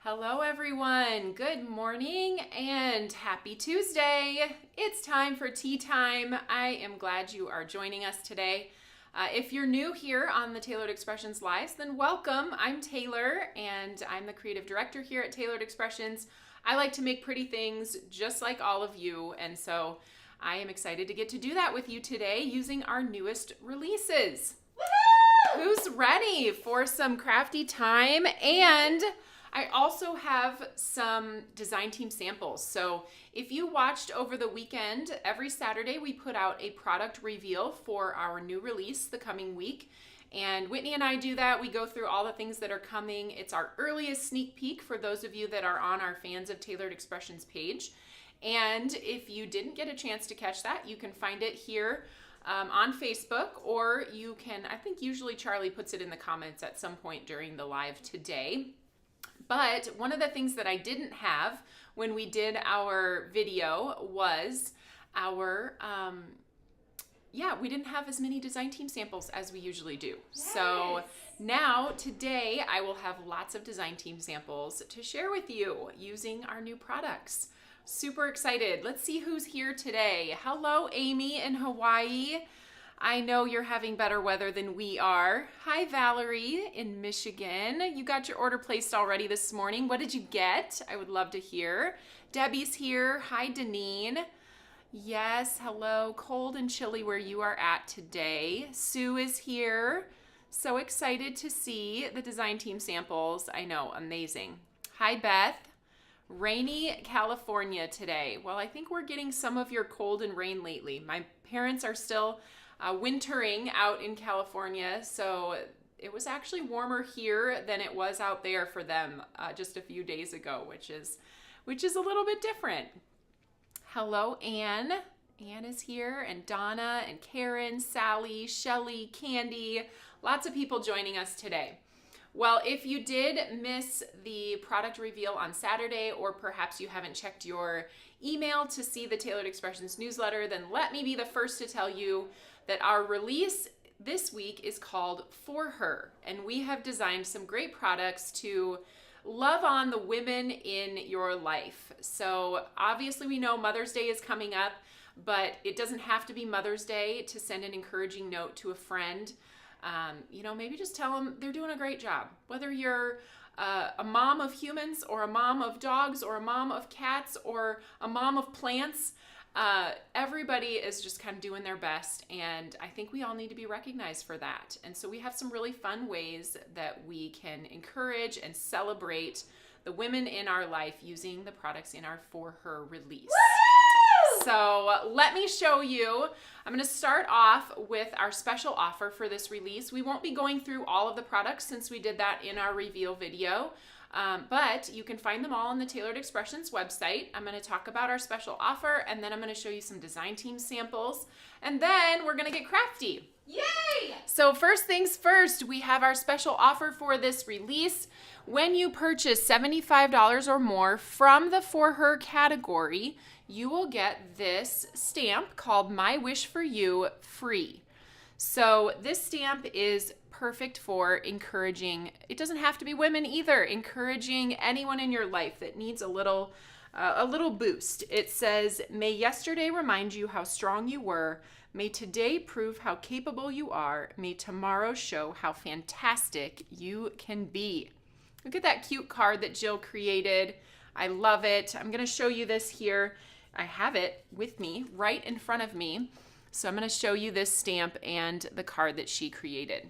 Hello everyone, good morning and happy Tuesday. It's time for tea time. I am glad you are joining us today. If you're new here on the Tailored Expressions Lives, then welcome. I'm Taylor and I'm the creative director here at Tailored Expressions. I like to make pretty things just like all of you, and so I am excited to get to do that with you today using our newest releases. Woo! Who's ready for some crafty time? And I also have some design team samples. So if you watched over the weekend, every Saturday we put out a product reveal for our new release the coming week. And Whitney and I do that. We go through all the things that are coming. It's our earliest sneak peek for those of you that are on our Fans of Tailored Expressions page. And if you didn't get a chance to catch that, you can find it here on Facebook, or you can, I think usually Charlie puts it in the comments at some point during the live today. But one of the things that I didn't have when we did our video was our, we didn't have as many design team samples as we usually do. Yes. So now, today, I will have lots of design team samples to share with you using our new products. Super excited. Let's see who's here today. Hello, Amy in Hawaii. I know you're having better weather than we are. Hi, Valerie in Michigan. You got your order placed already this morning. What did you get? I would love to hear. Debbie's here. Hi, Deneen. Yes, hello. Cold and chilly where you are at today. Sue is here. So excited to see the design team samples. I know, amazing. Hi, Beth. Rainy California today. Well, I think we're getting some of your cold and rain lately. My parents are still wintering out in California, so it was actually warmer here than it was out there for them just a few days ago, which is a little bit different. Hello, Anne. Anne is here, and Donna, and Karen, Sally, Shelly, Candy. Lots of people joining us today. Well, if you did miss the product reveal on Saturday, or perhaps you haven't checked your email to see the Tailored Expressions newsletter, then let me be the first to tell you that our release this week is called For Her, and we have designed some great products to love on the women in your life. So obviously we know Mother's Day is coming up, but it doesn't have to be Mother's Day to send an encouraging note to a friend. Maybe just tell them they're doing a great job. Whether you're a mom of humans, or a mom of dogs, or a mom of cats, or a mom of plants, everybody is just kind of doing their best, and I think we all need to be recognized for that. And so we have some really fun ways that we can encourage and celebrate the women in our life using the products in our For Her release. Woo! So let me show you. I'm going to start off with our special offer for this release. We won't be going through all of the products since we did that in our reveal video. But you can find them all on the Tailored Expressions website. I'm going to talk about our special offer, and then I'm going to show you some design team samples, and then we're going to get crafty. Yay! So first things first, we have our special offer for this release. When you purchase $75 or more from the For Her category, you will get this stamp called My Wish for You free. So this stamp is perfect for encouraging, it doesn't have to be women either, encouraging anyone in your life that needs a little boost. It says, may yesterday remind you how strong you were. May today prove how capable you are. May tomorrow show how fantastic you can be. Look at that cute card that Jill created. I love it. I'm going to show you this here. I have it with me right in front of me. So I'm going to show you this stamp and the card that she created.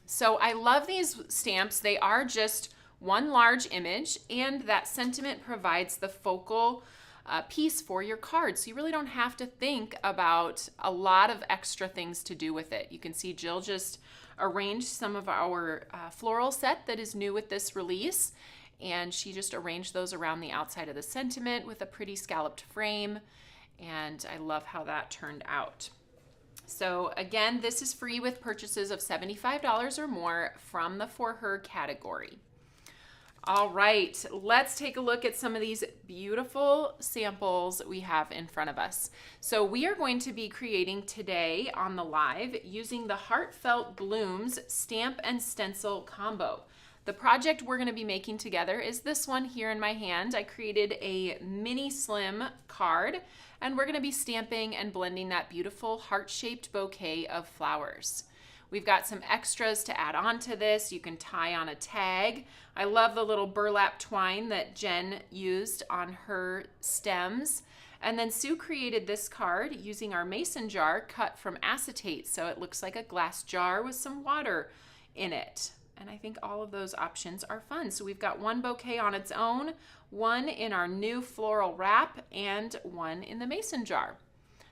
So I love these stamps. They are just one large image, and that sentiment provides the focal piece for your card. So you really don't have to think about a lot of extra things to do with it. You can see Jill just arranged some of our floral set that is new with this release, and she just arranged those around the outside of the sentiment with a pretty scalloped frame, and I love how that turned out. So again, this is free with purchases of $75 or more from the For Her category. All right, let's take a look at some of these beautiful samples we have in front of us. So we are going to be creating today on the live using the Heartfelt Blooms stamp and stencil combo. The project we're going to be making together is this one here in my hand. I created a mini slim card, and we're going to be stamping and blending that beautiful heart-shaped bouquet of flowers. We've got some extras to add on to this. You can tie on a tag. I love the little burlap twine that Jen used on her stems. And then Sue created this card using our mason jar cut from acetate, so it looks like a glass jar with some water in it. And I think all of those options are fun. So we've got one bouquet on its own, one in our new floral wrap, and one in the mason jar.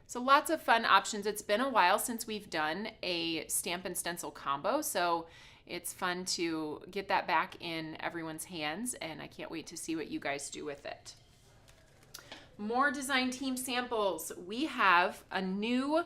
So lots of fun options. It's been a while since we've done a stamp and stencil combo, so it's fun to get that back in everyone's hands, and I can't wait to see what you guys do with it. More design team samples. We have a new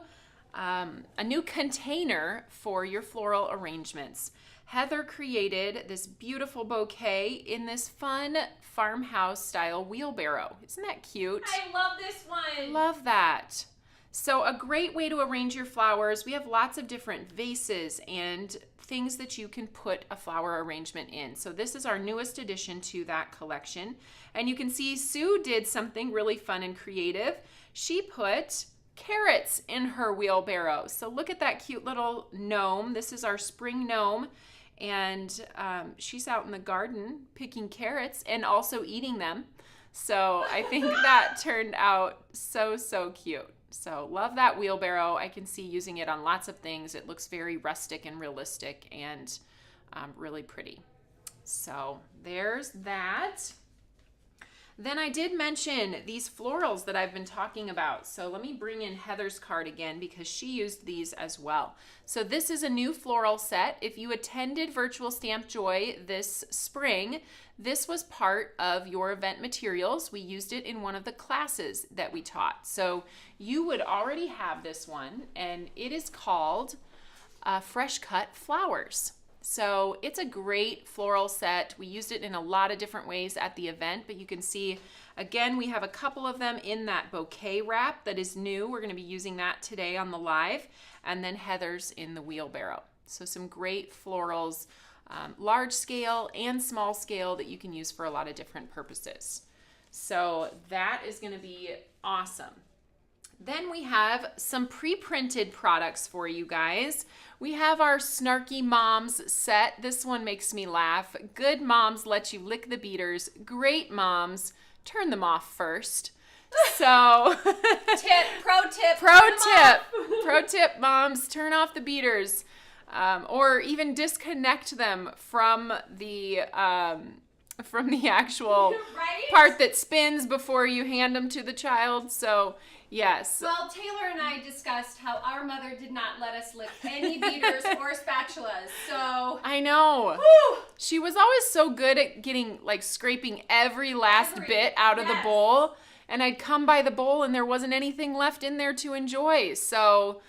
container for your floral arrangements. Heather created this beautiful bouquet in this fun farmhouse style wheelbarrow. Isn't that cute? I love this one. Love that. So a great way to arrange your flowers. We have lots of different vases and things that you can put a flower arrangement in. So this is our newest addition to that collection. And you can see Sue did something really fun and creative. She put carrots in her wheelbarrow. So look at that cute little gnome. This is our spring gnome. And she's out in the garden picking carrots and also eating them. So I think that turned out so, so cute. So love that wheelbarrow. I can see using it on lots of things. It looks very rustic and realistic and really pretty. So there's that. Then I did mention these florals that I've been talking about. So let me bring in Heather's card again because she used these as well. So this is a new floral set. If you attended Virtual Stamp Joy this spring, this was part of your event materials. We used it in one of the classes that we taught. So you would already have this one, and it is called Fresh Cut Flowers. So it's a great floral set. We used it in a lot of different ways at the event, but you can see, again, we have a couple of them in that bouquet wrap that is new. We're going to be using that today on the live, and then Heather's in the wheelbarrow. So some great florals, large scale and small scale that you can use for a lot of different purposes. So that is going to be awesome. Then we have some pre-printed products for you guys. We have our Snarky Moms set. This one makes me laugh. Good moms let you lick the beaters. Great moms turn them off first. So pro tip moms, turn off the beaters, or even disconnect them from the actual part that spins before you hand them to the child. So yes. Well, Taylor and I discussed how our mother did not let us lick any beaters or spatulas, so. I know. Whew. She was always so good at scraping every last bit out of the bowl, and I'd come by the bowl and there wasn't anything left in there to enjoy. So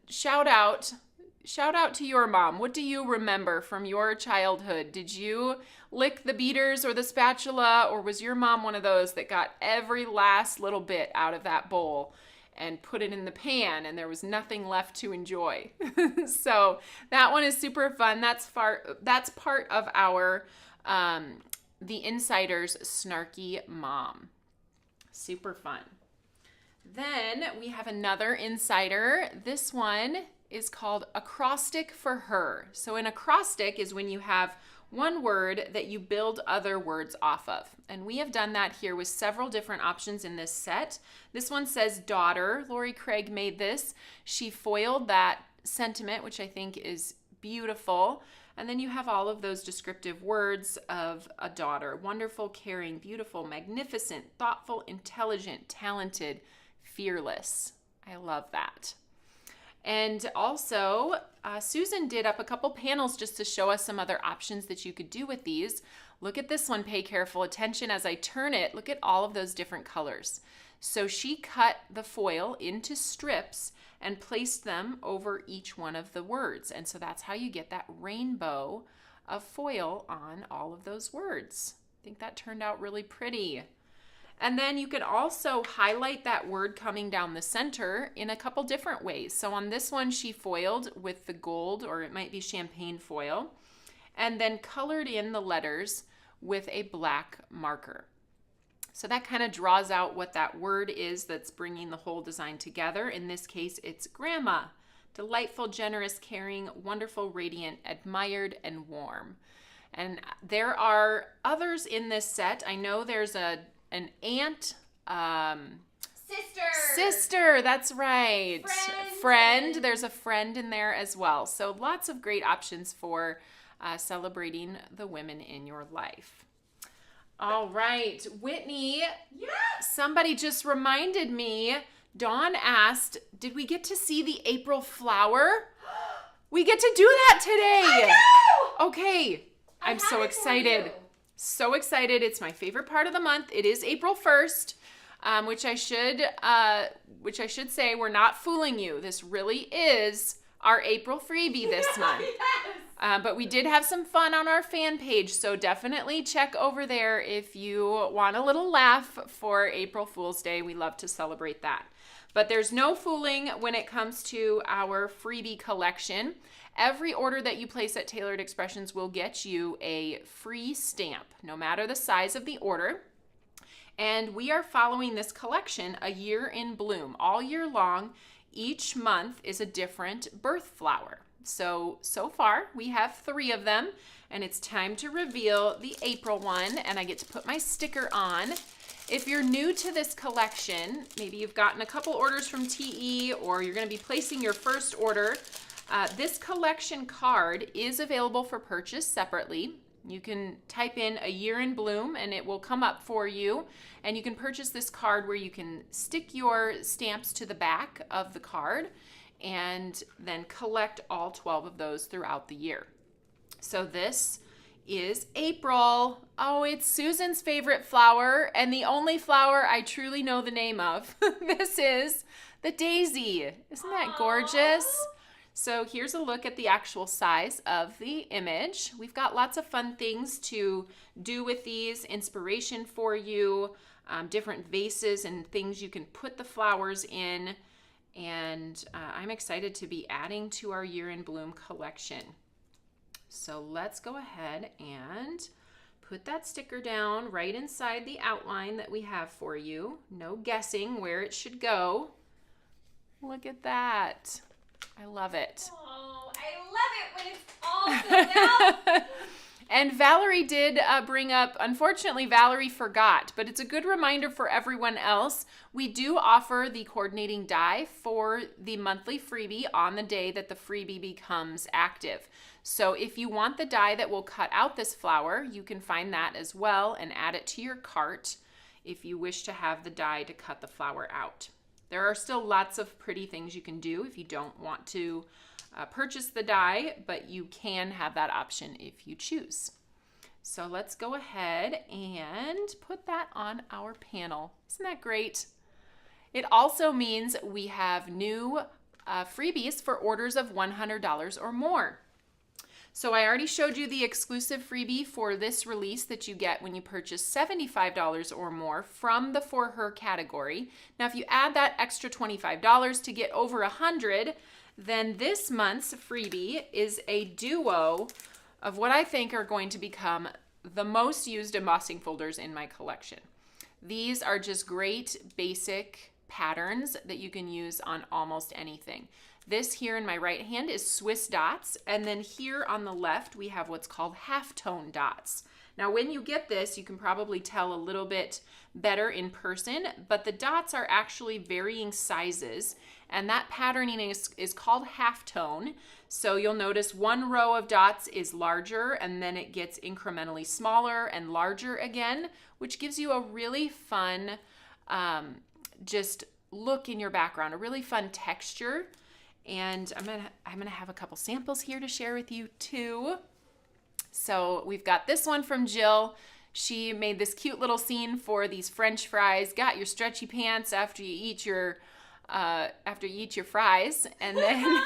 shout out to your mom. What do you remember from your childhood? Did you lick the beaters or the spatula, or was your mom one of those that got every last little bit out of that bowl and put it in the pan and there was nothing left to enjoy? So that one is super fun. That's part of our The Insider's Snarky Mom. Super fun. Then we have another insider. This one is called Acrostic for Her. So an acrostic is when you have one word that you build other words off of. And we have done that here with several different options in this set. This one says daughter. Lori Craig made this. She foiled that sentiment, which I think is beautiful. And then you have all of those descriptive words of a daughter. Wonderful, caring, beautiful, magnificent, thoughtful, intelligent, talented, fearless. I love that. And also, Susan did up a couple panels just to show us some other options that you could do with these. Look at this one, pay careful attention as I turn it. Look at all of those different colors. So she cut the foil into strips and placed them over each one of the words. And so that's how you get that rainbow of foil on all of those words. I think that turned out really pretty. And then you can also highlight that word coming down the center in a couple different ways. So on this one, she foiled with the gold, or it might be champagne foil. and then colored in the letters with a black marker. So that kind of draws out what that word is that's bringing the whole design together. In this case, it's grandma. Delightful, generous, caring, wonderful, radiant, admired, and warm. And there are others in this set. I know there's an aunt. Sister, that's right. Friend. There's a friend in there as well. So lots of great options for celebrating the women in your life. All right, Whitney. Yes. Somebody just reminded me. Dawn asked, did we get to see the April flower? We get to do that today. I know. Okay, I'm so excited. So excited. It's my favorite part of the month. It is April 1st, which I should say we're not fooling you. This really is our April freebie this month. Yes. But we did have some fun on our fan page, so definitely check over there if you want a little laugh for April Fool's Day. We love to celebrate that. But there's no fooling when it comes to our freebie collection. Every order that you place at Tailored Expressions will get you a free stamp, no matter the size of the order. And we are following this collection a year in bloom. All year long, each month is a different birth flower. So far we have 3 of them, and it's time to reveal the April one, and I get to put my sticker on. If you're new to this collection, maybe you've gotten a couple orders from TE, or you're going to be placing your first order, this collection card is available for purchase separately. You can type in a year in bloom and it will come up for you, and you can purchase this card where you can stick your stamps to the back of the card and then collect all 12 of those throughout the year. So this is April. Oh, it's Susan's favorite flower and the only flower I truly know the name of. This is the daisy. Isn't that gorgeous? So here's a look at the actual size of the image. We've got lots of fun things to do with these, inspiration for you, different vases and things you can put the flowers in. And I'm excited to be adding to our Year in Bloom collection. So let's go ahead and put that sticker down right inside the outline that we have for you. No guessing where it should go. Look at that. I love it. Oh, I love it when it's all filled out. And Valerie did bring up, unfortunately, Valerie forgot, but it's a good reminder for everyone else. We do offer the coordinating die for the monthly freebie on the day that the freebie becomes active. So if you want the die that will cut out this flower, you can find that as well and add it to your cart if you wish to have the die to cut the flower out. There are still lots of pretty things you can do if you don't want to purchase the die, but you can have that option if you choose. So let's go ahead and put that on our panel. Isn't that great? It also means we have new freebies for orders of $100 or more. So I already showed you the exclusive freebie for this release that you get when you purchase $75 or more from the For Her category. Now, if you add that extra $25 to get over $100, then this month's freebie is a duo of what I think are going to become the most used embossing folders in my collection. These are just great basic patterns that you can use on almost anything. This here in my right hand is Swiss dots, and then here on the left we have what's called halftone dots. Now when you get this, you can probably tell a little bit better in person, but the dots are actually varying sizes, and that patterning is called halftone. So you'll notice one row of dots is larger, and then it gets incrementally smaller and larger again, which gives you a really fun just look in your background, a really fun texture. And I'm gonna have a couple samples here to share with you too. So we've got this one from Jill. She made this cute little scene for these French fries. Got your stretchy pants after you eat your fries, and then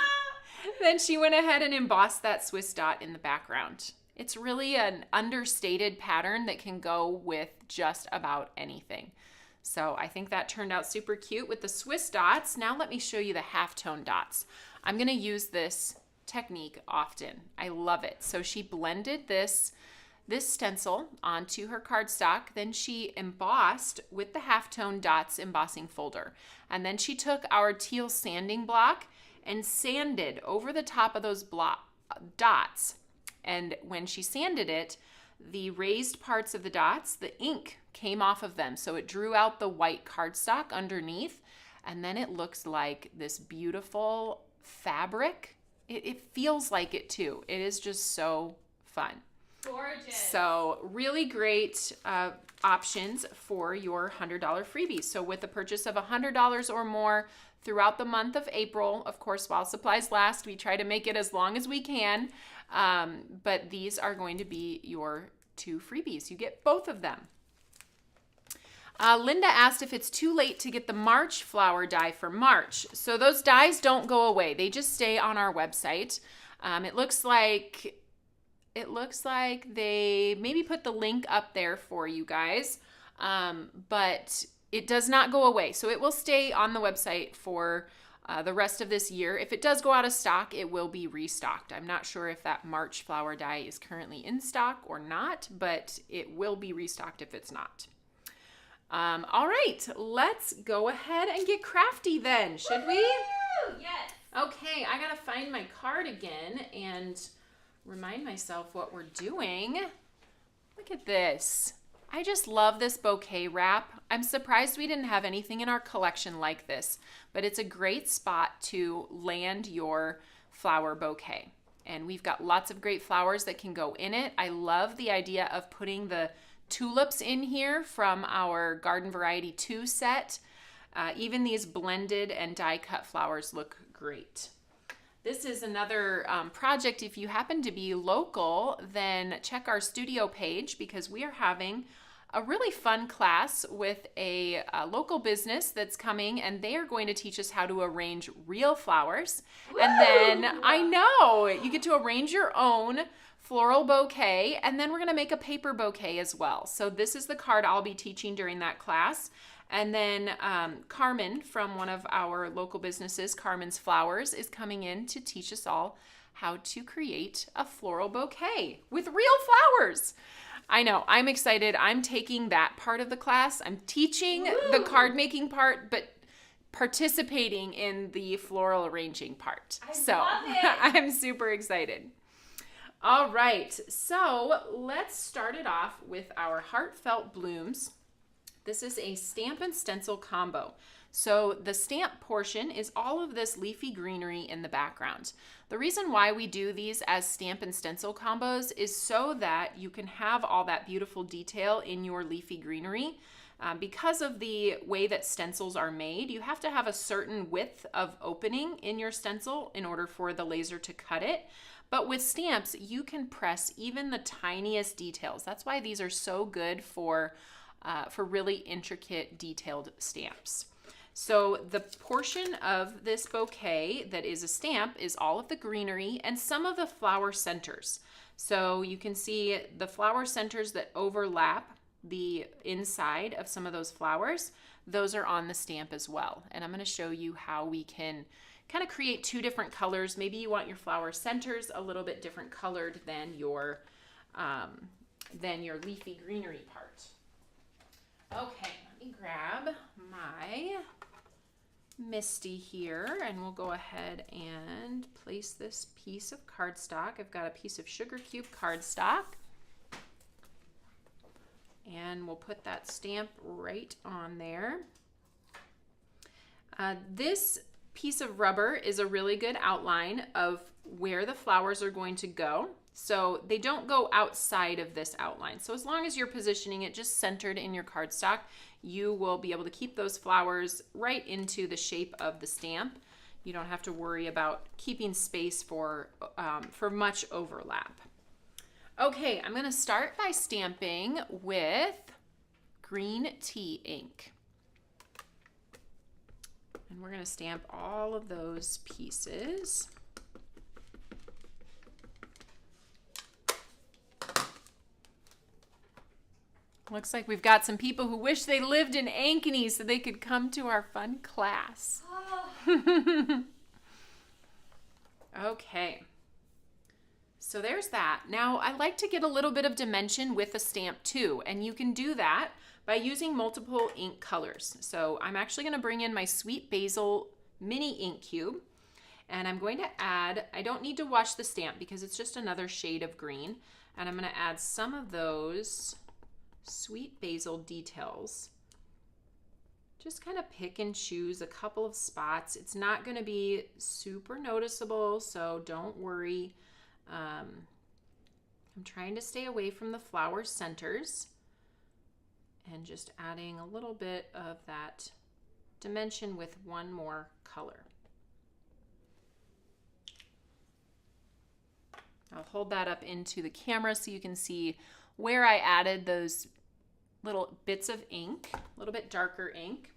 then she went ahead and embossed that Swiss dot in the background. It's really an understated pattern that can go with just about anything. So I think that turned out super cute with the Swiss dots. Now let me show you the halftone dots. I'm gonna use this technique often. I love it. So she blended this stencil onto her cardstock. Then she embossed with the halftone dots embossing folder. And then she took our teal sanding block and sanded over the top of those dots. And when she sanded it, the raised parts of the dots, the ink came off of them. So it drew out the white cardstock underneath. And then it looks like this beautiful fabric. It feels like it too. It is just so fun. Gorgeous. So really great options for your $100 freebies. So with the purchase of $100 or more throughout the month of April, of course, while supplies last, we try to make it as long as we can. But these are going to be your 2 freebies. You get both of them. Linda asked if it's too late to get the March flower die for March. So those dies don't go away. They just stay on our website. It looks like they maybe put the link up there for you guys, but it does not go away. So it will stay on the website for the rest of this year. If it does go out of stock, it will be restocked. I'm not sure if that March flower die is currently in stock or not, but it will be restocked if it's not. All right, let's go ahead and get crafty then, should we? Yes. Okay, I gotta find my card again and remind myself what we're doing. Look at this. I just love this bouquet wrap. I'm surprised we didn't have anything in our collection like this, but it's a great spot to land your flower bouquet. And we've got lots of great flowers that can go in it. I love the idea of putting the tulips in here from our Garden Variety 2 set. Even these blended and die cut flowers look great. This is another project. If you happen to be local, then check our studio page because we are having a really fun class with a local business that's coming, and they are going to teach us how to arrange real flowers. Woo! And then I know you get to arrange your own floral bouquet, and then we're going to make a paper bouquet as well. So this is the card I'll be teaching during that class. And then Carmen from one of our local businesses, Carmen's Flowers, is coming in to teach us all how to create a floral bouquet with real flowers. I know, I'm excited. I'm taking that part of the class. I'm teaching the card making part, but participating in the floral arranging part. I love it. I'm super excited. All right, so let's start it off with our Heartfelt Blooms. This is a stamp and stencil combo. So the stamp portion is all of this leafy greenery in the background. The reason why we do these as stamp and stencil combos is so that you can have all that beautiful detail in your leafy greenery. Because of the way that stencils are made, you have to have a certain width of opening in your stencil in order for the laser to cut it. But with stamps, you can press even the tiniest details. That's why these are so good for really intricate, detailed stamps. So the portion of this bouquet that is a stamp is all of the greenery and some of the flower centers. So you can see the flower centers that overlap the inside of some of those flowers. Those are on the stamp as well. And I'm going to show you how we can kind of create 2 different colors. Maybe you want your flower centers a little bit different colored than your leafy greenery part. Okay, let me grab my Misty here, and we'll go ahead and place this piece of cardstock. I've got a piece of sugar cube cardstock, and we'll put that stamp right on there. This piece of rubber is a really good outline of where the flowers are going to go. So they don't go outside of this outline. So as long as you're positioning it just centered in your cardstock, you will be able to keep those flowers right into the shape of the stamp. You don't have to worry about keeping space for much overlap. Okay, I'm gonna start by stamping with green tea ink. And we're gonna stamp all of those pieces. Looks like we've got some people who wish they lived in Ankeny so they could come to our fun class. Oh. Okay, So there's that. Now I like to get a little bit of dimension with a stamp too, and you can do that by using multiple ink colors. So I'm actually going to bring in my Sweet Basil mini ink cube, and I'm going to add, I don't need to wash the stamp because it's just another shade of green, and I'm going to add some of those Sweet Basil details. Just kind of pick and choose a couple of spots. It's not going to be super noticeable, so don't worry. I'm trying to stay away from the flower centers and just adding a little bit of that dimension with one more color. I'll hold that up into the camera so you can see where I added those little bits of ink, a little bit darker ink.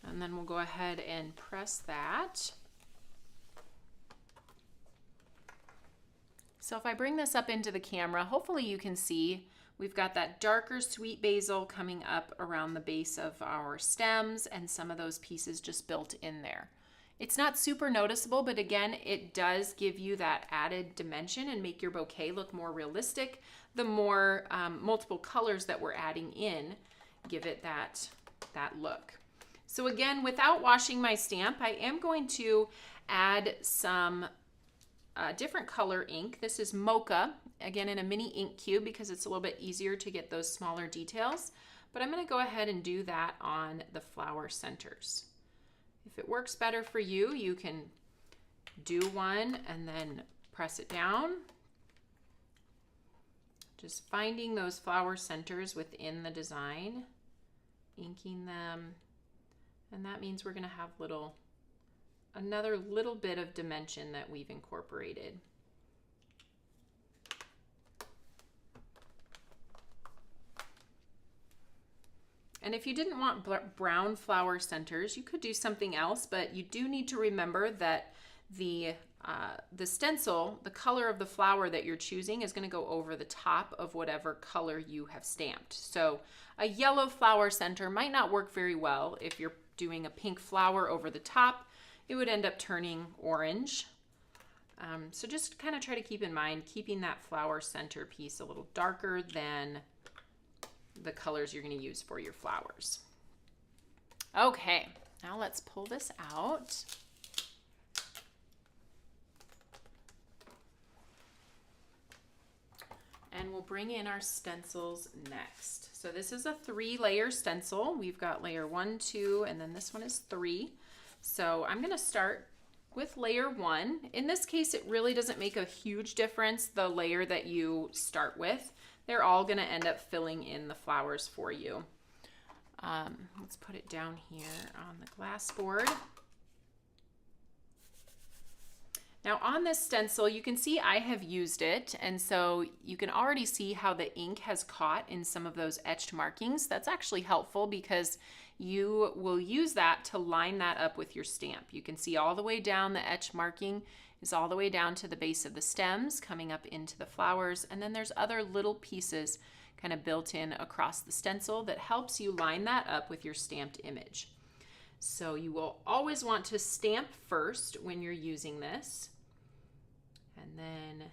And then we'll go ahead and press that. So if I bring this up into the camera, hopefully you can see we've got that darker Sweet Basil coming up around the base of our stems and some of those pieces just built in there. It's not super noticeable, but again, it does give you that added dimension and make your bouquet look more realistic. The more multiple colors that we're adding in give it that look. So again, without washing my stamp, I am going to add some different color ink. This is Mocha, again in a mini ink cube because it's a little bit easier to get those smaller details. But I'm going to go ahead and do that on the flower centers. If it works better for you, you can do one and then press it down. Just finding those flower centers within the design, inking them, and that means we're going to have another little bit of dimension that we've incorporated. And if you didn't want brown flower centers, you could do something else, but you do need to remember that the stencil, the color of the flower that you're choosing is going to go over the top of whatever color you have stamped. So a yellow flower center might not work very well. If you're doing a pink flower over the top, it would end up turning orange. So just kind of try to keep in mind keeping that flower center piece a little darker than the colors you're going to use for your flowers. Okay, now let's pull this out. And we'll bring in our stencils next. So this is a 3-layer stencil. We've got layer 1, 2, and then this one is 3. So I'm going to start with layer 1. In this case, it really doesn't make a huge difference the layer that you start with. They're all going to end up filling in the flowers for you. Let's put it down here on the glass board. Now on this stencil, you can see I have used it, and so you can already see how the ink has caught in some of those etched markings. That's actually helpful because you will use that to line that up with your stamp. You can see all the way down the etched marking is all the way down to the base of the stems coming up into the flowers, and then there's other little pieces kind of built in across the stencil that helps you line that up with your stamped image. So you will always want to stamp first when you're using this, and then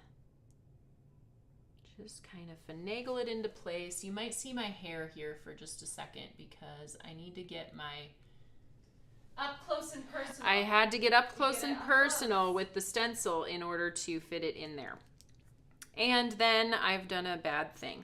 just kind of finagle it into place. You might see my hair here for just a second because I need to get my up close and personal. I had to get up close and personal with the stencil in order to fit it in there. And then I've done a bad thing.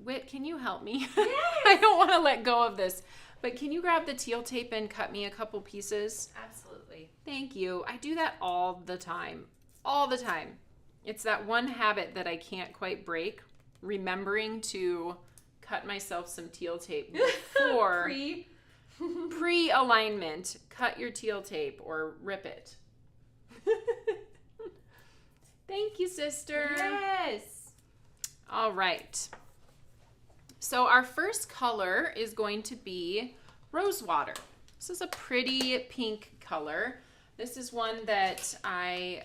Whit, can you help me? Yes. I don't want to let go of this. But can you grab the teal tape and cut me a couple pieces? Absolutely. Thank you. I do that all the time. All the time. It's that one habit that I can't quite break, remembering to cut myself some teal tape before pre-alignment. Cut your teal tape or rip it. Thank you, sister. Yes. All right. So our first color is going to be rose water. This is a pretty pink color. This is one that I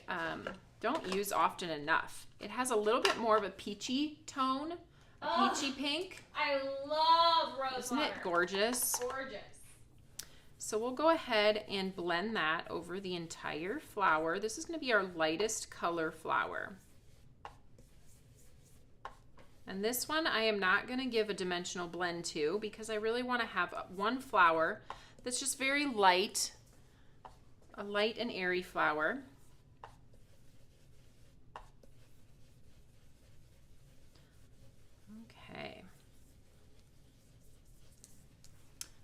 don't use often enough. It has a little bit more of a peachy tone, peachy pink. I love rose Isn't water. it gorgeous? Gorgeous. So we'll go ahead and blend that over the entire flower. This is going to be our lightest color flower. And this one I am not going to give a dimensional blend to because I really want to have one flower that's just very light, a light and airy flower. Okay.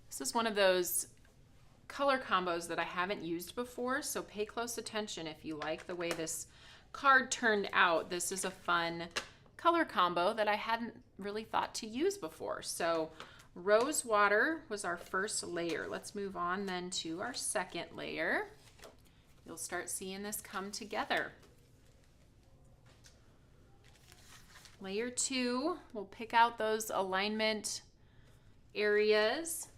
This is one of those color combos that I haven't used before, so pay close attention if you like the way this card turned out. This is a fun color combo that I hadn't really thought to use before. So rose water was our first layer. Let's move on then to our second layer. You'll start seeing this come together. Layer 2, we'll pick out those alignment areas.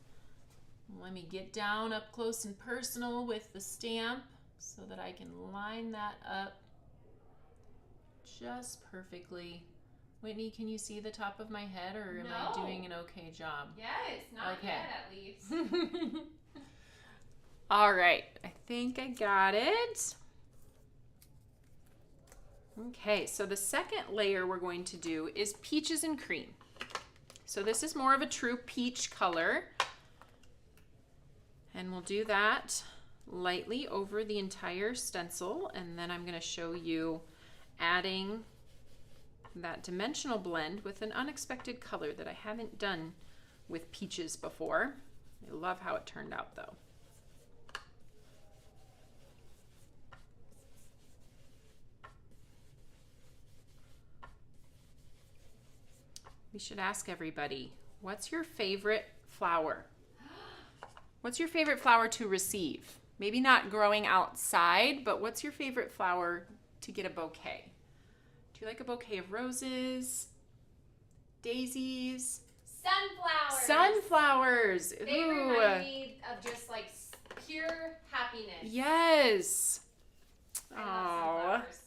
Let me get down up close and personal with the stamp so that I can line that up just perfectly. Whitney, can you see the top of my head, or am I doing an okay job? Yes, not okay. yet at least. All right, I think I got it. Okay, so the second layer we're going to do is peaches and cream. So this is more of a true peach color. And we'll do that lightly over the entire stencil, and then I'm going to show you adding that dimensional blend with an unexpected color that I haven't done with peaches before. I love how it turned out though. We should ask everybody, what's your favorite flower? What's your favorite flower to receive? Maybe not growing outside, but what's your favorite flower to get a bouquet? Do you like a bouquet of roses, daisies? Sunflowers. Sunflowers. They remind me of just like pure happiness. Yes. I love sunflowers.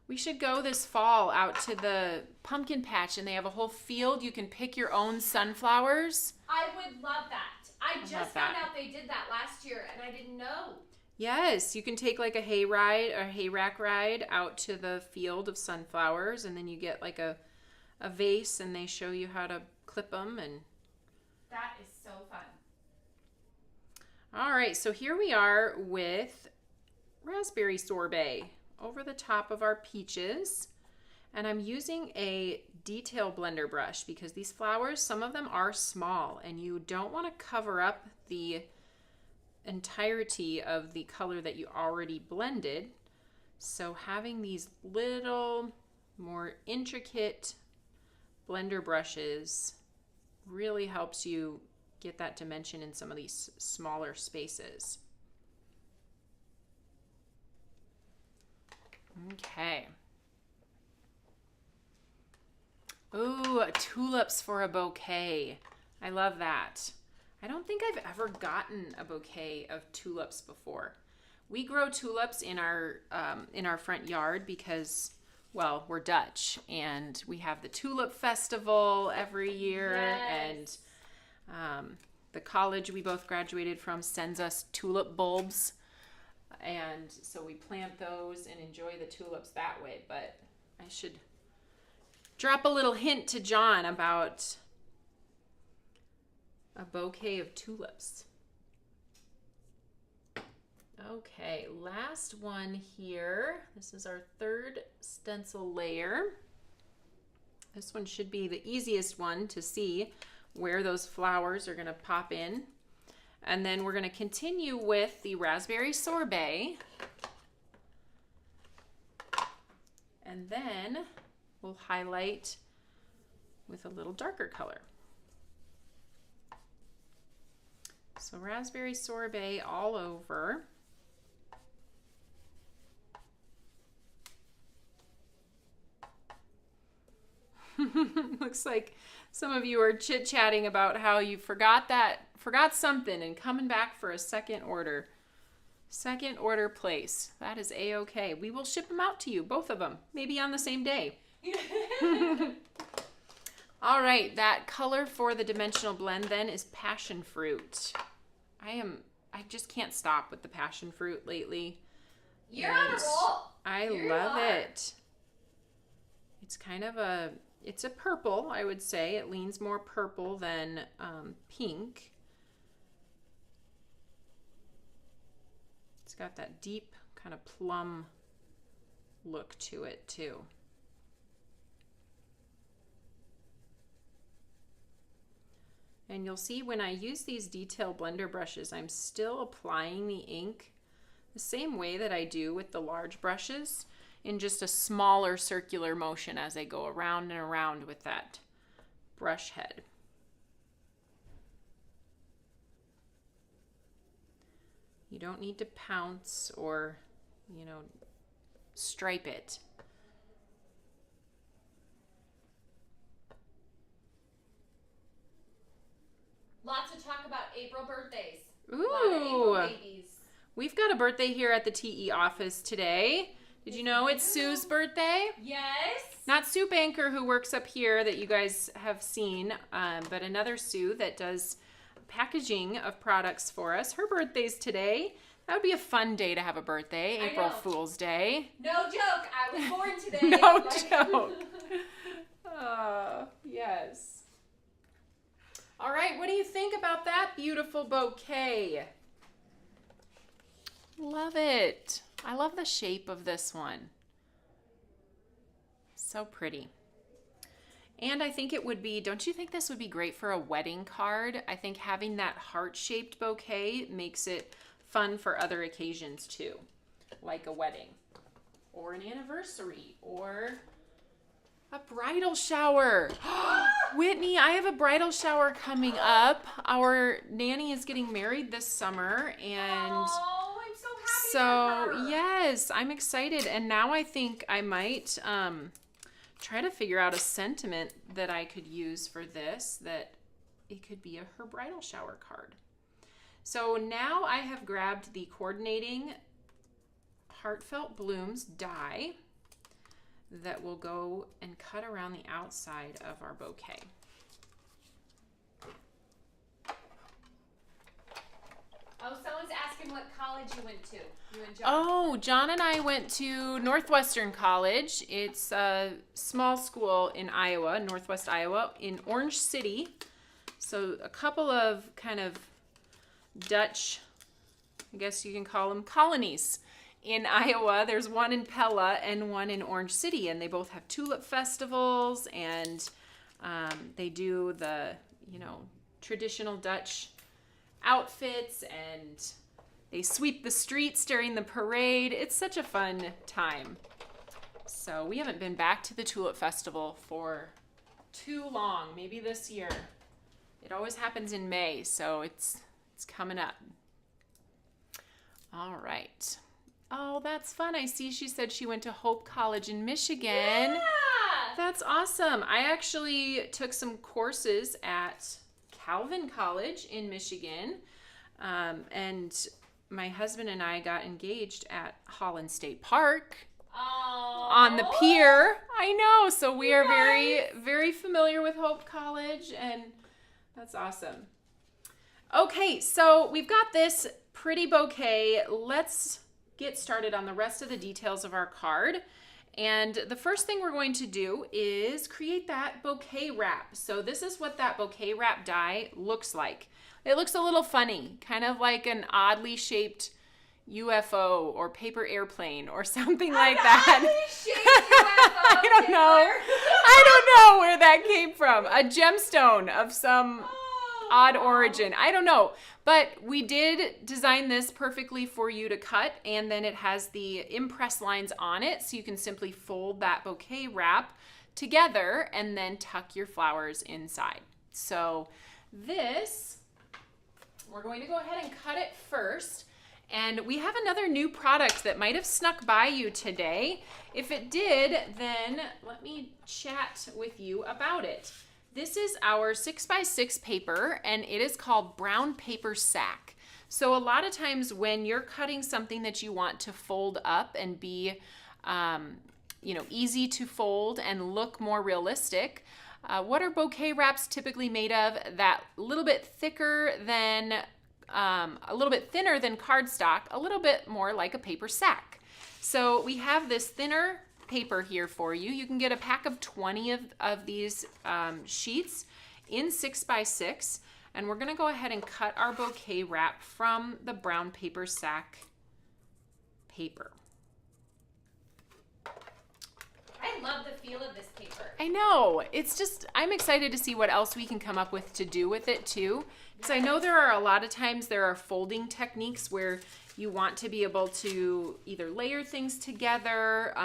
We should go this fall out to the pumpkin patch, and they have a whole field. You can pick your own sunflowers. I would love that. I just found out they did that last year, and I didn't know. Yes, you can take like a hay ride or hay rack ride out to the field of sunflowers, and then you get like a vase, and they show you how to clip them. And that is so fun. All right, so here we are with raspberry sorbet over the top of our peaches, and I'm using a detail blender brush because these flowers, some of them are small, and you don't want to cover up the entirety of the color that you already blended. So having these little more intricate blender brushes really helps you get that dimension in some of these smaller spaces. Okay. Ooh, tulips for a bouquet. I love that. I don't think I've ever gotten a bouquet of tulips before. We grow tulips in our front yard because, well, we're Dutch, and we have the tulip festival every year. Yes. And the college we both graduated from sends us tulip bulbs, and so we plant those and enjoy the tulips that way. But I should drop a little hint to John about a bouquet of tulips. Okay, last one here. This is our third stencil layer. This one should be the easiest one to see where those flowers are going to pop in. And then we're going to continue with the raspberry sorbet. And then we'll highlight with a little darker color. So raspberry sorbet all over. Looks like some of you are chit-chatting about how you forgot something and coming back for a second order place. That is a-okay. We will ship them out to you, both of them, maybe on the same day. All right, that color for the dimensional blend then is passion fruit. I just can't stop with the passion fruit lately. You're on a roll. I love it. It's kind of it's a purple, I would say. It leans more purple than pink. It's got that deep kind of plum look to it too. And you'll see when I use these detail blender brushes, I'm still applying the ink the same way that I do with the large brushes, in just a smaller circular motion as I go around and around with that brush head. You don't need to pounce or, you know, stripe it. Lots to talk about April birthdays. Ooh. A lot of April babies. We've got a birthday here at the TE office today. Did you know it's Sue's birthday? Yes. Not Sue Banker, who works up here that you guys have seen, but another Sue that does packaging of products for us. Her birthday's today. That would be a fun day to have a birthday, April Fool's Day. No joke, I was born today. No joke. Yes. All right, what do you think about that beautiful bouquet? Love it. I love the shape of this one. So pretty. And I think it would be, don't you think this would be great for a wedding card? I think having that heart-shaped bouquet makes it fun for other occasions too, like a wedding or an anniversary or a bridal shower. Whitney, I have a bridal shower coming up. Our nanny is getting married this summer, and so yes, I'm excited. And now I think I might try to figure out a sentiment that I could use for this, that it could be her bridal shower card. So now I have grabbed the coordinating Heartfelt Blooms die that will go and cut around the outside of our bouquet. Oh, someone's asking what college you went to. You and John. Oh, John and I went to Northwestern College. It's a small school in Iowa, Northwest Iowa, in Orange City. So a couple of kind of Dutch, I guess you can call them, colonies in Iowa. There's one in Pella and one in Orange City, and they both have tulip festivals, and they do the, you know, traditional Dutch outfits, and they sweep the streets during the parade. It's such a fun time. So we haven't been back to the tulip festival for too long, maybe this year. It always happens in May, so it's coming up. All right. Oh, that's fun. I see she said she went to Hope College in Michigan. Yeah! That's awesome. I actually took some courses at Calvin College in Michigan, and my husband and I got engaged at Holland State Park on the pier. I know, so we are very, very familiar with Hope College, and that's awesome. Okay, so we've got this pretty bouquet. Let's get started on the rest of the details of our card. And the first thing we're going to do is create that bouquet wrap. So this is what that bouquet wrap die looks like. It looks a little funny, kind of like an oddly shaped UFO or paper airplane or something like that. Oddly shaped UFO, I don't know. I don't know where that came from. A gemstone of some odd origin. I don't know. But we did design this perfectly for you to cut, and then it has the impress lines on it, so you can simply fold that bouquet wrap together and then tuck your flowers inside. So this, we're going to go ahead and cut it first. And we have another new product that might have snuck by you today. If it did, then let me chat with you about it. This is our 6x6 paper, and it is called brown paper sack. So a lot of times when you're cutting something that you want to fold up and be, easy to fold and look more realistic, what are bouquet wraps typically made of? That little bit thicker than a little bit thinner than cardstock, a little bit more like a paper sack. So we have this thinner paper here for you. You can get a pack of 20 of these sheets in 6x6, and we're gonna go ahead and cut our bouquet wrap from the brown paper sack paper. I love the feel of this paper. I know, it's just, I'm excited to see what else we can come up with to do with it too. Because I know there are a lot of times there are folding techniques where you want to be able to either layer things together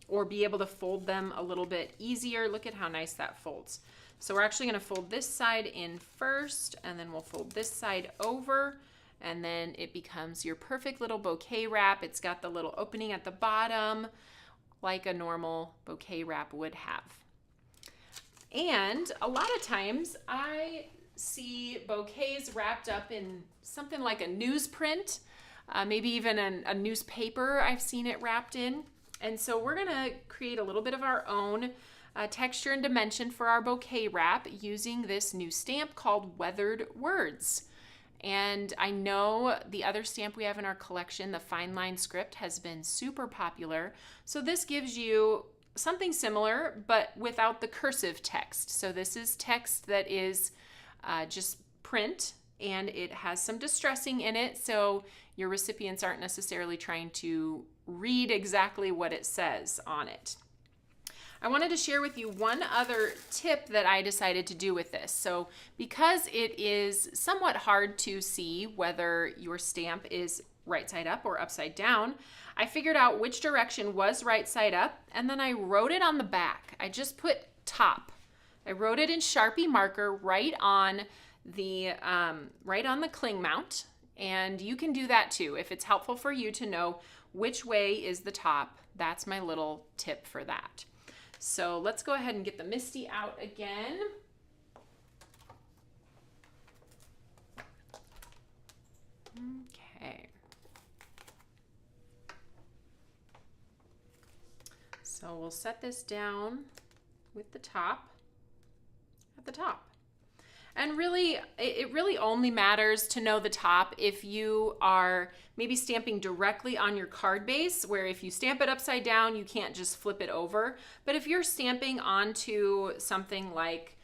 or be able to fold them a little bit easier. Look at how nice that folds. So we're actually gonna fold this side in first, and then we'll fold this side over, and then it becomes your perfect little bouquet wrap. It's got the little opening at the bottom, like a normal bouquet wrap would have. And a lot of times I see bouquets wrapped up in something like a newsprint, maybe even a newspaper I've seen it wrapped in. And so we're gonna create a little bit of our own texture and dimension for our bouquet wrap using this new stamp called Weathered Words. And I know the other stamp we have in our collection, the Fine Line Script, has been super popular. So this gives you something similar, but without the cursive text. So this is text that is just print, and it has some distressing in it, so your recipients aren't necessarily trying to read exactly what it says on it. I wanted to share with you one other tip that I decided to do with this. So because it is somewhat hard to see whether your stamp is right side up or upside down, I figured out which direction was right side up, and then I wrote it on the back. I just put top. I wrote it in Sharpie marker right on the cling mount, and you can do that too. If it's helpful for you to know which way is the top, that's my little tip for that. So let's go ahead and get the Misty out again. Okay. So we'll set this down with the top at the top. And really, it really only matters to know the top if you are maybe stamping directly on your card base, where if you stamp it upside down, you can't just flip it over. But if you're stamping onto something like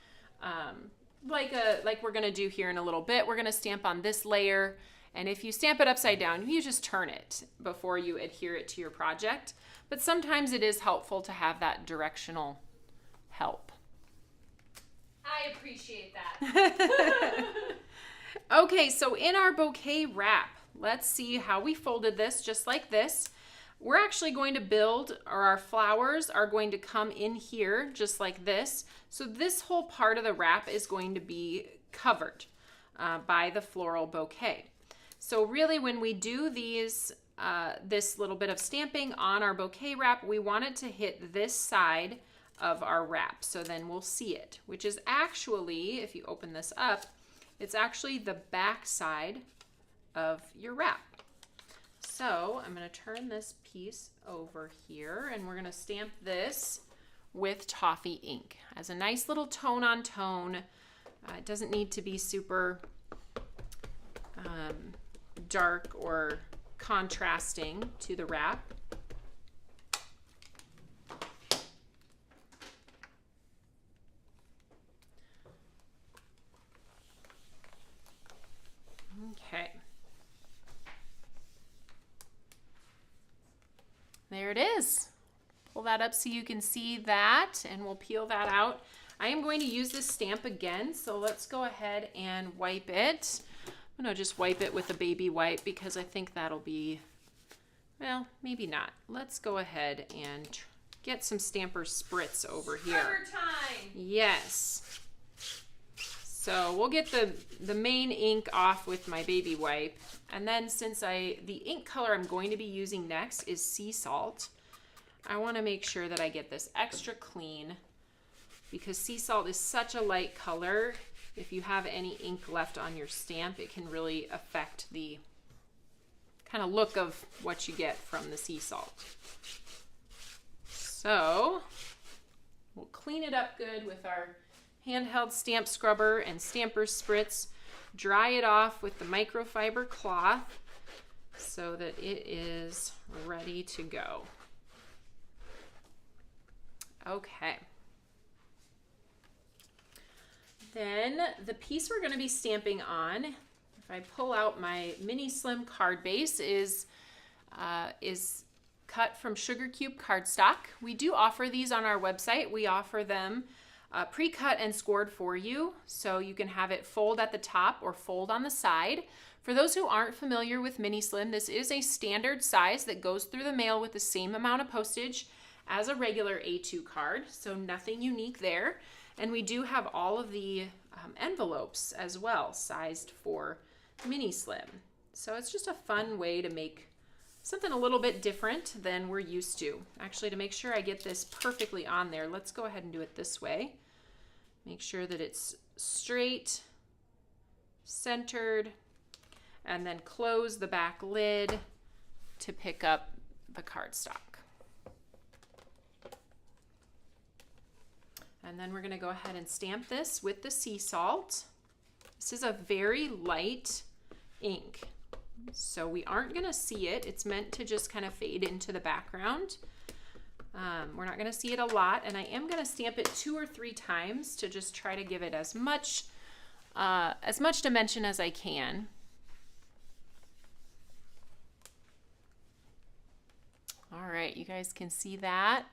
we're gonna do here in a little bit, we're gonna stamp on this layer. And if you stamp it upside down, you just turn it before you adhere it to your project. But sometimes it is helpful to have that directional help. I appreciate that. Okay, so in our bouquet wrap, let's see how we folded this, just like this. We're actually going to build, or our flowers are going to come in here, just like this. So this whole part of the wrap is going to be covered by the floral bouquet. So really when we do these, this little bit of stamping on our bouquet wrap, we want it to hit this side of our wrap, so then we'll see it, which is actually, if you open this up, it's actually the back side of your wrap. So I'm going to turn this piece over here, and we're going to stamp this with Toffee ink as a nice little tone on tone. It doesn't need to be super dark or contrasting to the wrap. Okay. There it is. Pull that up so you can see that, and we'll peel that out. I am going to use this stamp again, so let's go ahead and wipe it. I'm going to just wipe it with a baby wipe because I think that'll be, well, maybe not. Let's go ahead and get some Stamper Spritz over here. Cover time! Yes. So we'll get the main ink off with my baby wipe. And then since the ink color I'm going to be using next is sea salt, I want to make sure that I get this extra clean because sea salt is such a light color. If you have any ink left on your stamp, it can really affect the kind of look of what you get from the sea salt. So we'll clean it up good with our handheld stamp scrubber and stamper's spritz, dry it off with the microfiber cloth so that it is ready to go. Okay. Then the piece we're going to be stamping on, if I pull out my mini slim card base, is cut from Sugar Cube cardstock. We do offer these on our website. We offer them pre-cut and scored for you, so you can have it fold at the top or fold on the side. For those who aren't familiar with mini slim, this is a standard size that goes through the mail with the same amount of postage as a regular A2 card, so nothing unique there. And we do have all of the envelopes as well, sized for mini slim. So it's just a fun way to make something a little bit different than we're used to. Actually, to make sure I get this perfectly on there, let's go ahead and do it this way. Make sure that it's straight, centered, and then close the back lid to pick up the cardstock. And then we're going to go ahead and stamp this with the sea salt. This is a very light ink, so we aren't going to see it. It's meant to just kind of fade into the background. We're not going to see it a lot, and I am going to stamp it 2 or 3 times to just try to give it as much dimension as I can. All right, you guys can see that.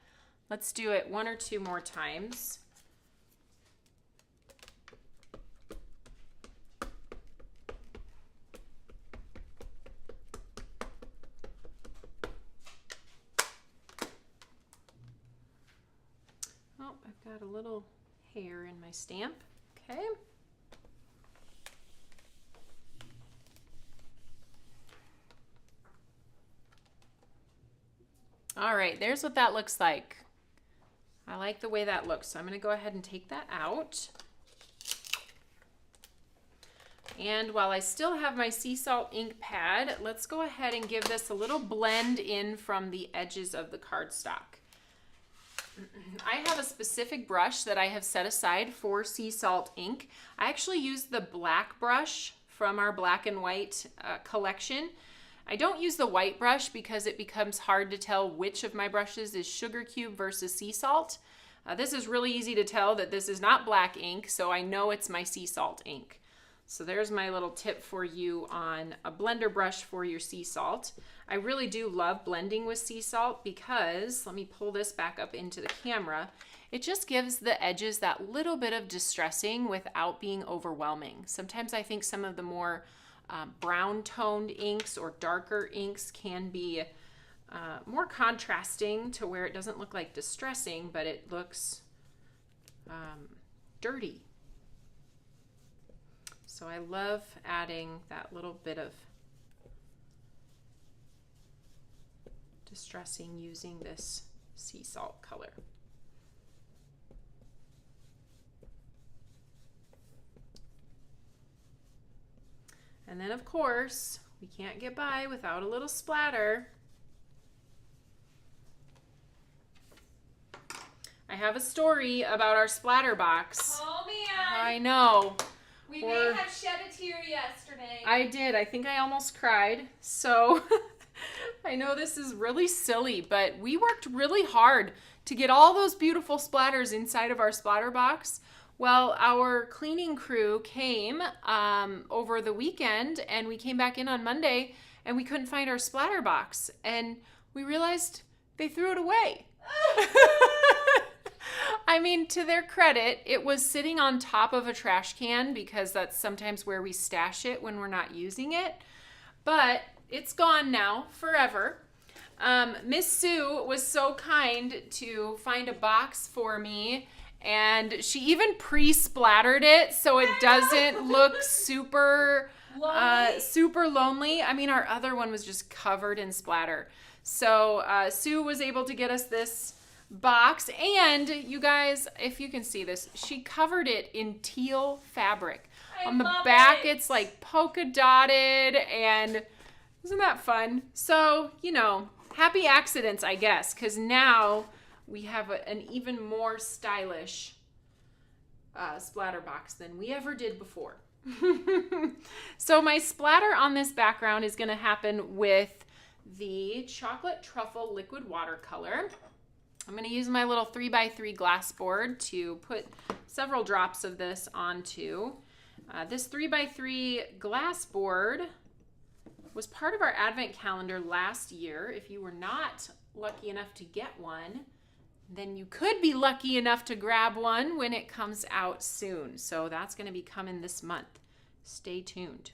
Let's do it 1 or 2 more times. Oh, I've got a little hair in my stamp. Okay. All right, there's what that looks like. I like the way that looks, so I'm going to go ahead and take that out. And while I still have my sea salt ink pad, let's go ahead and give this a little blend in from the edges of the cardstock. I have a specific brush that I have set aside for sea salt ink. I actually use the black brush from our black and white collection. I don't use the white brush because it becomes hard to tell which of my brushes is Sugar Cube versus sea salt. This is really easy to tell that this is not black ink, so I know it's my sea salt ink. So there's my little tip for you on a blender brush for your sea salt. I really do love blending with sea salt because, let me pull this back up into the camera, it just gives the edges that little bit of distressing without being overwhelming. Sometimes I think some of the more brown toned inks or darker inks can be more contrasting to where it doesn't look like distressing, but it looks dirty. So I love adding that little bit of distressing using this sea salt color. And then of course, we can't get by without a little splatter. I have a story about our splatter box. Oh man! I know. We may have shed a tear yesterday. I did. I think I almost cried. So I know this is really silly, but we worked really hard to get all those beautiful splatters inside of our splatter box. Well, our cleaning crew came over the weekend, and we came back in on Monday, and we couldn't find our splatter box. And we realized they threw it away. I mean, to their credit, it was sitting on top of a trash can because that's sometimes where we stash it when we're not using it. But it's gone now, forever. Miss Sue was so kind to find a box for me, and she even pre-splattered it so it doesn't look super lonely. I mean, our other one was just covered in splatter. So Sue was able to get us this box, and you guys, if you can see this, she covered it in teal fabric. On the back, it's like polka dotted, and isn't that fun? So, you know, happy accidents, I guess, because now we have an even more stylish splatter box than we ever did before. So my splatter on this background is going to happen with the Chocolate Truffle Liquid Watercolor. I'm going to use my little 3x3 glass board to put several drops of this onto. This 3x3 glass board was part of our advent calendar last year. If you were not lucky enough to get one, then you could be lucky enough to grab one when it comes out soon. So that's going to be coming this month. Stay tuned.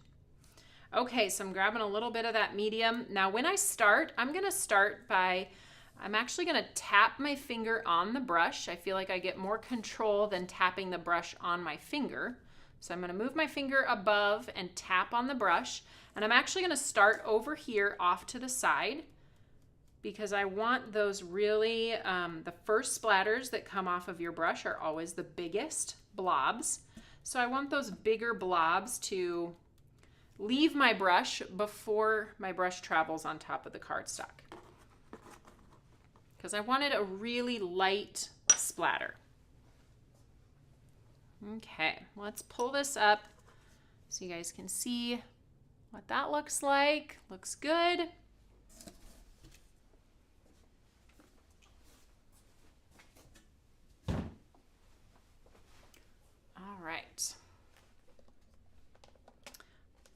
Okay, so I'm grabbing a little bit of that medium. Now when I start, I'm actually going to tap my finger on the brush. I feel like I get more control than tapping the brush on my finger. So I'm going to move my finger above and tap on the brush. And I'm actually going to start over here off to the side because I want those really, the first splatters that come off of your brush are always the biggest blobs. So I want those bigger blobs to leave my brush before my brush travels on top of the cardstock, because I wanted a really light splatter. Okay, let's pull this up so you guys can see what that looks like. Looks good. All right.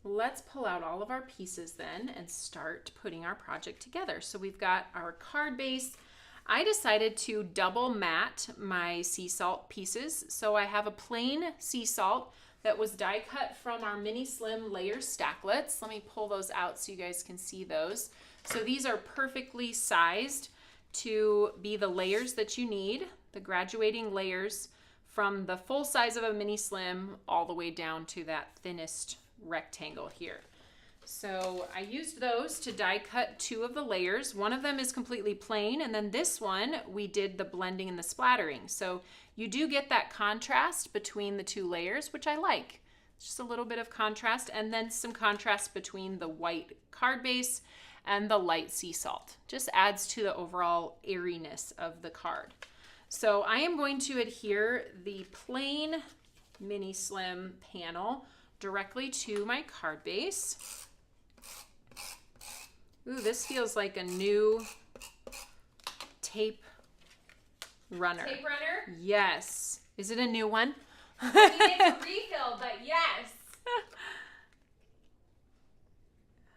Let's pull out all of our pieces then and start putting our project together. So we've got our card base. I decided to double matte my sea salt pieces. So I have a plain sea salt that was die cut from our mini slim layer stacklets. Let me pull those out so you guys can see those. So these are perfectly sized to be the layers that you need, the graduating layers from the full size of a mini slim all the way down to that thinnest rectangle here. So I used those to die cut 2 of the layers. One of them is completely plain, and then this one we did the blending and the splattering. So you do get that contrast between the 2 layers, which I like. It's just a little bit of contrast, and then some contrast between the white card base and the light sea salt. Just adds to the overall airiness of the card. So I am going to adhere the plain mini slim panel directly to my card base. Ooh, this feels like a new tape runner. Tape runner? Yes. Is it a new one? I mean, it's a refill, but yes.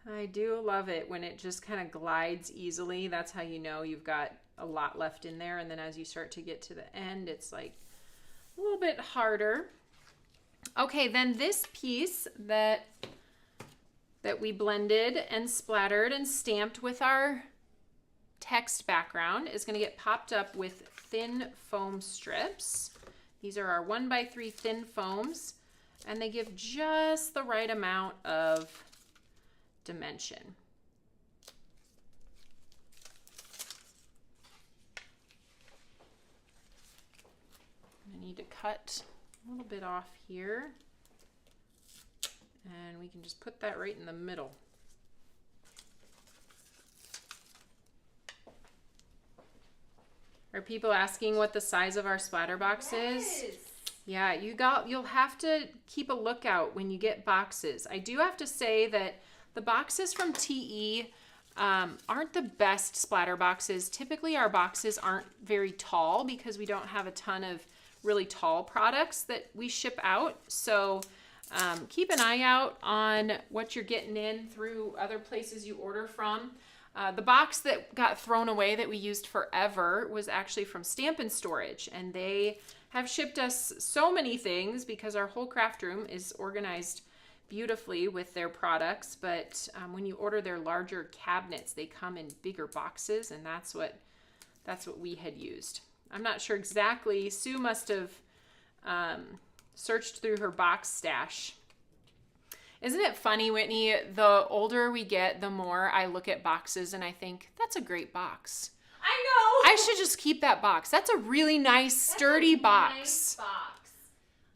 I do love it when it just kind of glides easily. That's how you know you've got a lot left in there. And then as you start to get to the end, it's like a little bit harder. Okay, then this piece that we blended and splattered and stamped with our text background is going to get popped up with thin foam strips. These are our 1x3 thin foams, and they give just the right amount of dimension. I need to cut a little bit off here, and we can just put that right in the middle. Are people asking what the size of our splatter box is? Yeah, you'll have to keep a lookout when you get boxes. I do have to say that the boxes from TE aren't the best splatter boxes. Typically our boxes aren't very tall because we don't have a ton of really tall products that we ship out. So keep an eye out on what you're getting in through other places you order from. The box that got thrown away that we used forever was actually from Stamp and Storage, and they have shipped us so many things because our whole craft room is organized beautifully with their products. But when you order their larger cabinets, they come in bigger boxes, and that's what we had used. I'm not sure exactly. Sue must have searched through her box stash. Isn't it funny, Whitney? The older we get, the more I look at boxes and I think, that's a great box. I know. I should just keep that box. That's a really nice, sturdy box. Nice box.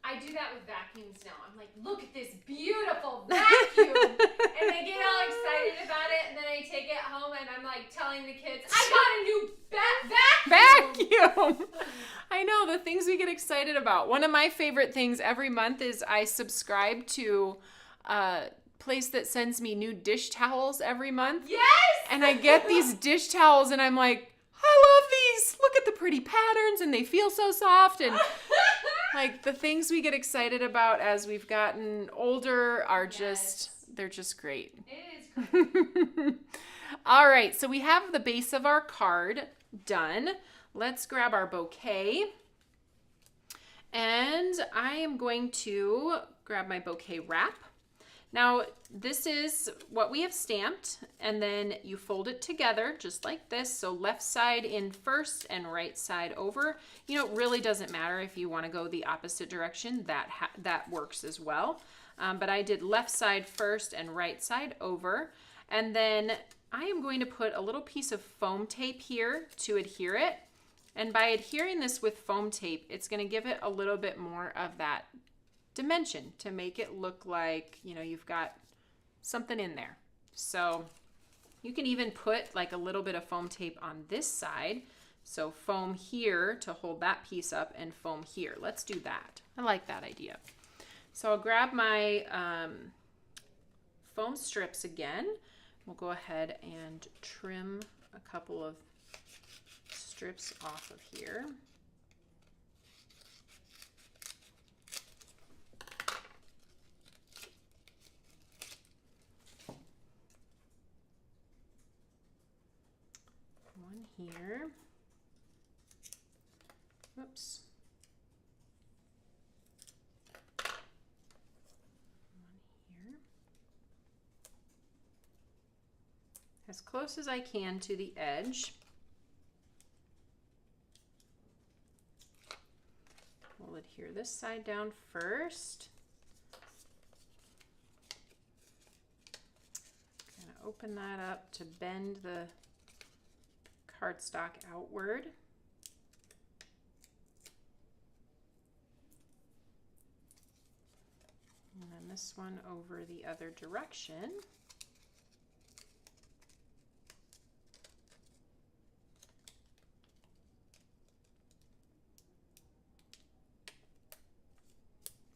I do that with vacuums now. I'm like, look at this beautiful vacuum. And they get all excited about it. And then I take it home and I'm like telling the kids, I got a new vacuum. I know, the things we get excited about. One of my favorite things every month is I subscribe to a place that sends me new dish towels every month. Yes! And I get these dish towels and I'm like, I love these. Look at the pretty patterns and they feel so soft. And like the things we get excited about as we've gotten older are they're just great. It is great. All right, so we have the base of our card done. Let's grab our bouquet. And I am going to grab my bouquet wrap. Now, this is what we have stamped, and then you fold it together just like this. So left side in first and right side over. You know, it really doesn't matter if you want to go the opposite direction. That works as well. But I did left side first and right side over. And then I am going to put a little piece of foam tape here to adhere it. And by adhering this with foam tape, it's going to give it a little bit more of that dimension to make it look like, you know, you've got something in there. So you can even put like a little bit of foam tape on this side. So foam here to hold that piece up and foam here. Let's do that. I like that idea. So I'll grab my foam strips again. We'll go ahead and trim a couple of strips off of here. One here. Whoops. One here. As close as I can to the edge. We'll adhere this side down first. Kind of open that up to bend the cardstock outward. And then this one over the other direction.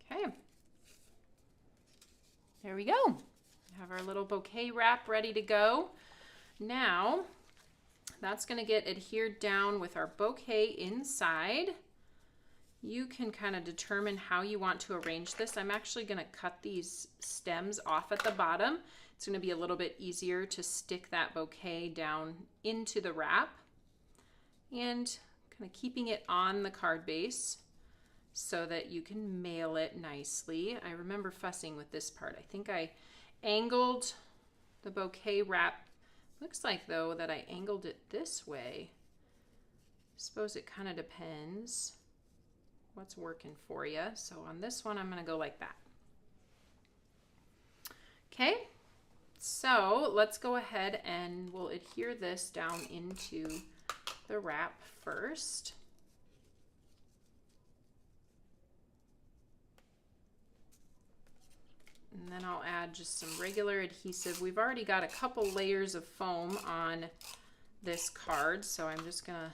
Okay. There we go. Have our little bouquet wrap ready to go. Now, that's going to get adhered down with our bouquet inside. You can kind of determine how you want to arrange this. I'm actually going to cut these stems off at the bottom. It's going to be a little bit easier to stick that bouquet down into the wrap. And kind of keeping it on the card base so that you can mail it nicely. I remember fussing with this part. I think I angled the bouquet wrap. Looks like, though, that I angled it this way. Suppose it kind of depends what's working for you. So on this one, I'm going to go like that. Okay, so let's go ahead and we'll adhere this down into the wrap first. And then I'll add just some regular adhesive. We've already got a couple layers of foam on this card, so I'm just gonna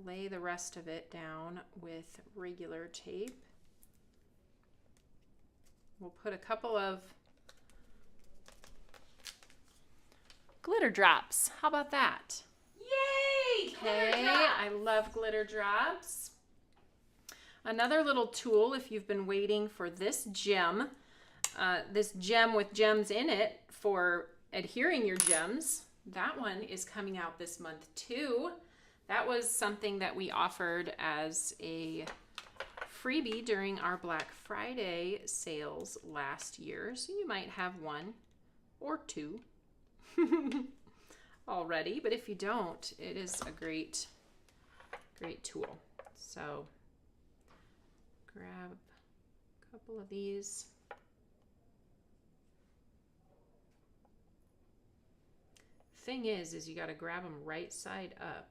lay the rest of it down with regular tape. We'll put a couple of glitter drops. How about that? Yay! Okay, I love glitter drops. Another little tool, if you've been waiting for this gem with gems in it for adhering your gems, that one is coming out this month too. That was something that we offered as a freebie during our Black Friday sales last year. So you might have one or two already, but if you don't, it is a great tool. So grab a couple of these. Thing is you got to grab them right side up.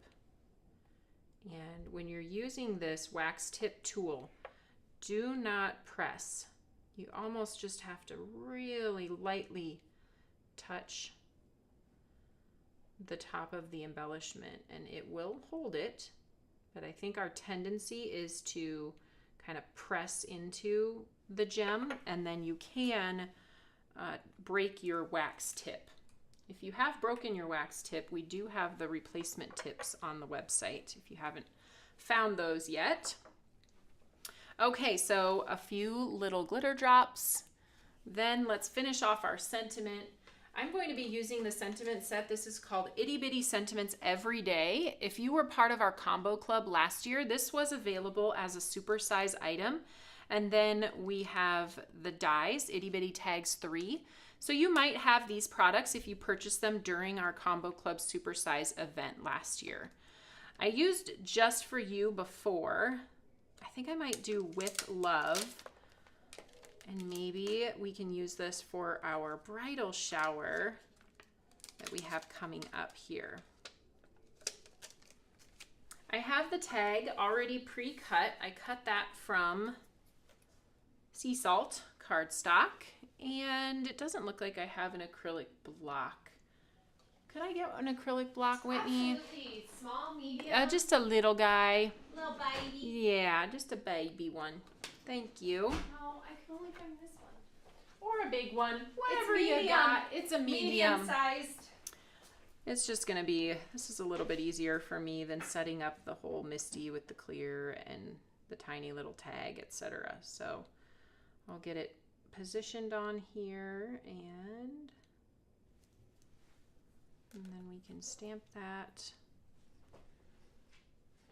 And when you're using this wax tip tool, do not press. You almost just have to really lightly touch the top of the embellishment and it will hold it. But I think our tendency is to kind of press into the gem, and then you can break your wax tip. If you have broken your wax tip, we do have the replacement tips on the website if you haven't found those yet. Okay, so a few little glitter drops. Then let's finish off our sentiment. I'm going to be using the sentiment set. This is called Itty Bitty Sentiments Every Day. If you were part of our combo club last year, this was available as a supersize item. And then we have the dies, Itty Bitty Tags 3. So you might have these products if you purchased them during our combo club supersize event last year. I used Just For You before. I think I might do With Love. And maybe we can use this for our bridal shower that we have coming up here. I have the tag already pre-cut. I cut that from Sea Salt cardstock, and it doesn't look like I have an acrylic block. Could I get an acrylic block, Whitney? Absolutely. Small, medium. Just a little guy. Little baby. Yeah, just a baby one. Thank you. No, I can only find this one. Or a big one. Whatever It's you medium. got. It's a medium. Medium-sized. It's just going to be, this is a little bit easier for me than setting up the whole Misty with the clear and the tiny little tag, etc. So I'll get it positioned on here and then we can stamp that.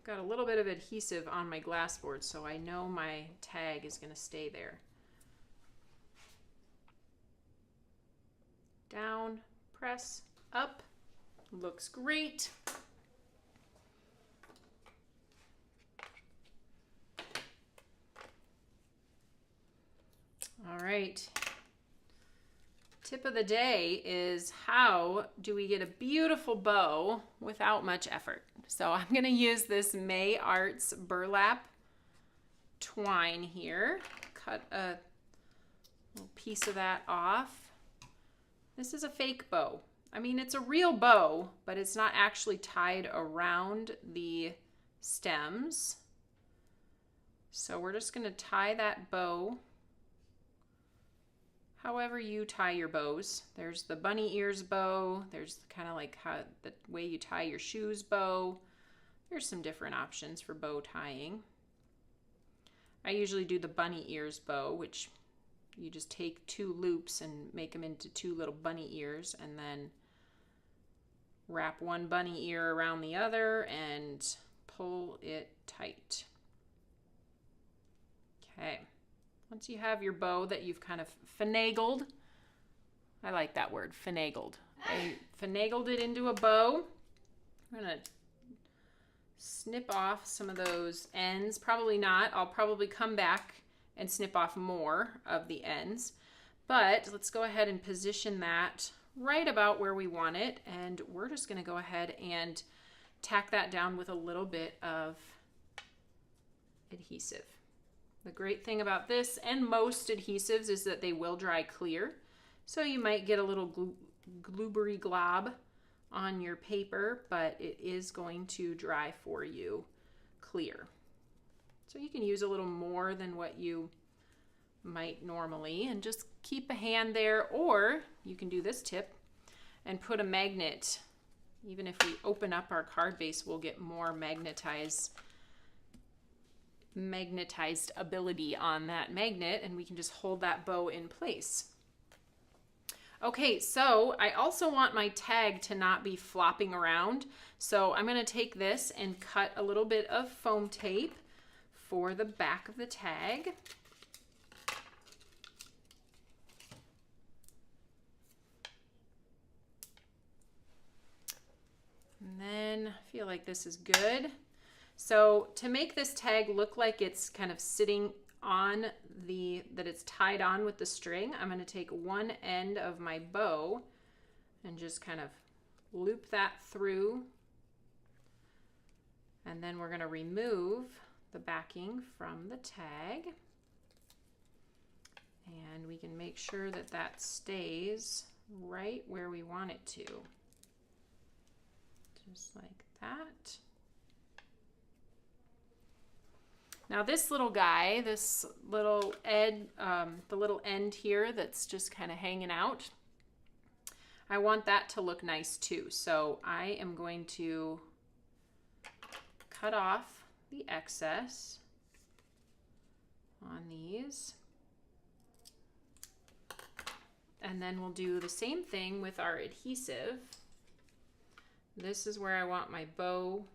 Got a little bit of adhesive on my glass board, so I know my tag is going to stay there. Down, press, up. Looks great. All right. Tip of the day is how do we get a beautiful bow without much effort? So I'm going to use this May Arts burlap twine here. Cut a little piece of that off. This is a fake bow. I mean, it's a real bow, but it's not actually tied around the stems. So we're just going to tie that bow however you tie your bows. There's the bunny ears bow. There's kind of like how the way you tie your shoes bow. There's some different options for bow tying. I usually do the bunny ears bow, which you just take 2 loops and make them into 2 little bunny ears and then wrap one bunny ear around the other and pull it tight. Okay. Once you have your bow that you've kind of finagled, I like that word, finagled. I finagled it into a bow. I'm going to snip off some of those ends. Probably not. I'll probably come back and snip off more of the ends. But let's go ahead and position that right about where we want it. And we're just going to go ahead and tack that down with a little bit of adhesive. The great thing about this and most adhesives is that they will dry clear. So you might get a little glubbery glob on your paper, but it is going to dry for you clear. So you can use a little more than what you might normally and just keep a hand there, or you can do this tip and put a magnet. Even if we open up our card base, we'll get more magnetized ability on that magnet, and we can just hold that bow in place. Okay, so I also want my tag to not be flopping around, so I'm going to take this and cut a little bit of foam tape for the back of the tag. And then I feel like this is good. So to make this tag look like it's kind of sitting on that it's tied on with the string, I'm going to take one end of my bow and just kind of loop that through. And then we're going to remove the backing from the tag. And we can make sure that that stays right where we want it to. Just like that. Now this little guy, this little the little end here that's just kind of hanging out, I want that to look nice too. So I am going to cut off the excess on these. And then we'll do the same thing with our adhesive. This is where I want my bow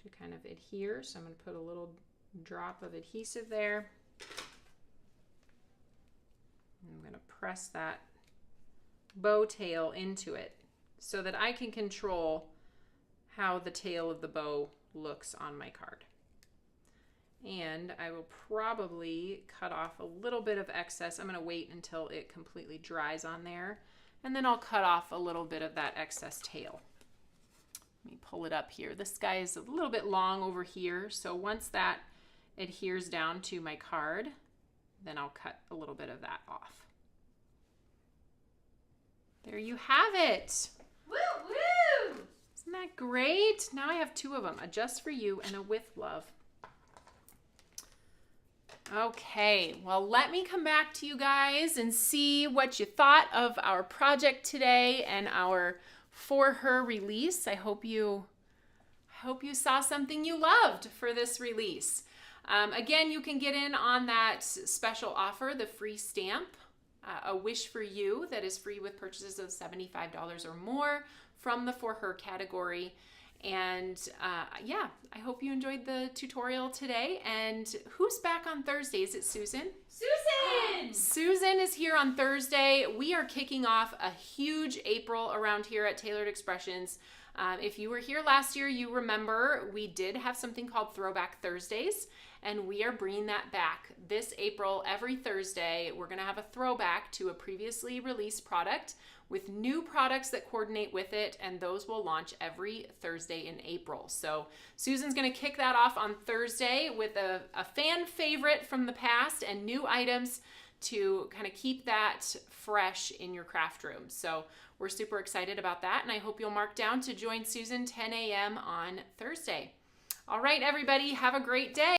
to kind of adhere. So I'm going to put a little drop of adhesive there. I'm going to press that bow tail into it so that I can control how the tail of the bow looks on my card. And I will probably cut off a little bit of excess. I'm going to wait until it completely dries on there, and then I'll cut off a little bit of that excess tail. Let me pull it up here. This guy is a little bit long over here, so once that adheres down to my card, then I'll cut a little bit of that off. There you have it. Woo woo! Isn't that great? Now I have two of them, a just for you and a with love. Okay, well, let me come back to you guys and see what you thought of our project today and our For Her release. I hope you saw something you loved for this release. Again, you can get in on that special offer, the free stamp, a wish for you, that is free with purchases of $75 or more from the For Her category. And yeah, I hope you enjoyed the tutorial today. And who's back on Thursday? Is it Susan? Susan! Susan is here on Thursday. We are kicking off a huge April around here at Tailored Expressions. If you were here last year, you remember we did have something called Throwback Thursdays, and we are bringing that back this April. Every Thursday, we're going to have a throwback to a previously released product with new products that coordinate with it, and those will launch every Thursday in April. So Susan's going to kick that off on Thursday with a fan favorite from the past and new items to kind of keep that fresh in your craft room. So we're super excited about that, and I hope you'll mark down to join Susan 10 a.m. on Thursday. All right, everybody, have a great day.